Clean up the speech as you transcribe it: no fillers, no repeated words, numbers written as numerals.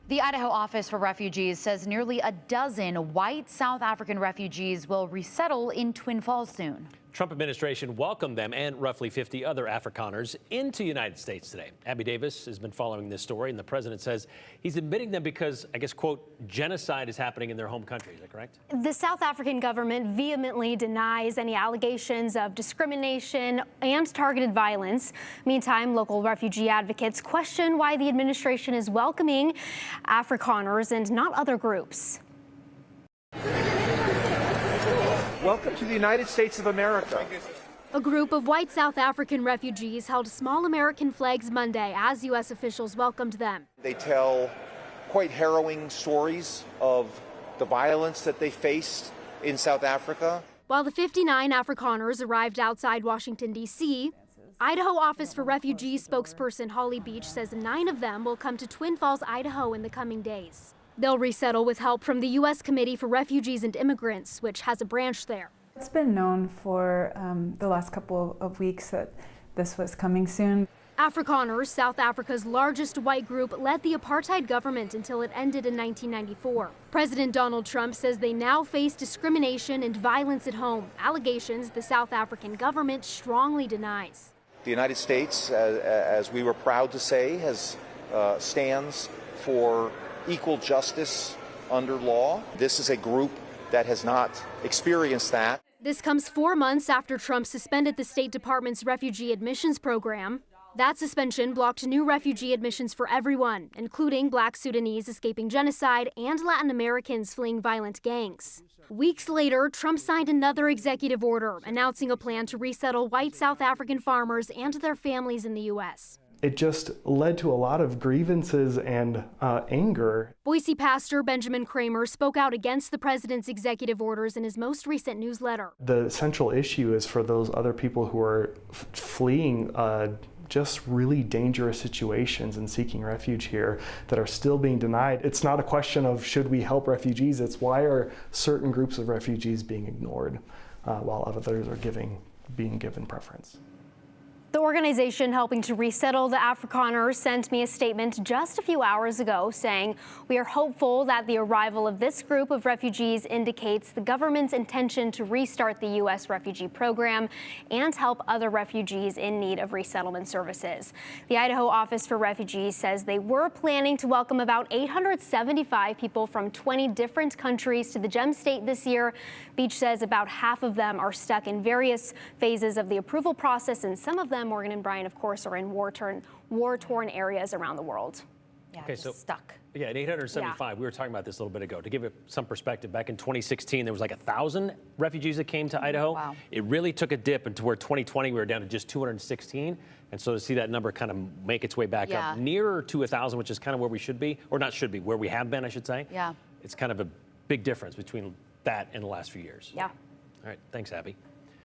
The Idaho Office for Refugees says nearly a dozen white South African refugees will resettle in Twin Falls soon. Trump administration welcomed them and roughly 50 other Afrikaners into the United States today. Abby Davis has been following this story, and the president says he's admitting them because, I guess, quote, genocide is happening in their home country. Is that correct? The South African government vehemently denies any allegations of discrimination and targeted violence. Meantime, local refugee advocates question why the administration is welcoming Afrikaners and not other groups. Welcome to the United States of America. A group of white South African refugees held small American flags Monday as U.S. officials welcomed them. They tell quite harrowing stories of the violence that they faced in South Africa. While the 59 Afrikaners arrived outside Washington, D.C., Idaho Office for Refugees spokesperson Holly Beach says 9 of them will come to Twin Falls, Idaho in the coming days. They'll resettle with help from the U.S. Committee for Refugees and Immigrants, which has a branch there. It's been known for the last couple of weeks that this was coming soon. Afrikaners, South Africa's largest white group, led the apartheid government until it ended in 1994. President Donald Trump says they now face discrimination and violence at home, allegations the South African government strongly denies. The United States, as we were proud to say, stands for equal justice under law. This is a group that has not experienced that. This comes 4 months after Trump suspended the State Department's refugee admissions program. That suspension blocked new refugee admissions for everyone, including Black Sudanese escaping genocide and Latin Americans fleeing violent gangs. Weeks later, Trump signed another executive order announcing a plan to resettle white South African farmers and their families in the U.S. It just led to a lot of grievances and anger. Boise pastor Benjamin Kramer spoke out against the president's executive orders in his most recent newsletter. The central issue is for those other people who are fleeing just really dangerous situations and seeking refuge here that are still being denied. It's not a question of should we help refugees, it's why are certain groups of refugees being ignored while others are being given preference. The organization helping to resettle the Afrikaners sent me a statement just a few hours ago saying, "We are hopeful that the arrival of this group of refugees indicates the government's intention to restart the U.S. refugee program and help other refugees in need of resettlement services." The Idaho Office for Refugees says they were planning to welcome about 875 people from 20 different countries to the Gem State this year. Beach says about half of them are stuck in various phases of the approval process, and some of them, Morgan and Brian, of course, are in war-torn areas around the world. Yeah, okay, so stuck. Yeah, at 875, we were talking about this a little bit ago. To give it some perspective, back in 2016, there was like 1,000 refugees that came to Idaho. Wow. It really took a dip into where 2020 we were down to just 216. And so to see that number kind of make its way back up nearer to 1,000, which is kind of where we should be, or not should be, where we have been, I should say. Yeah. It's kind of a big difference between that and the last few years. Yeah. All right, thanks, Abby.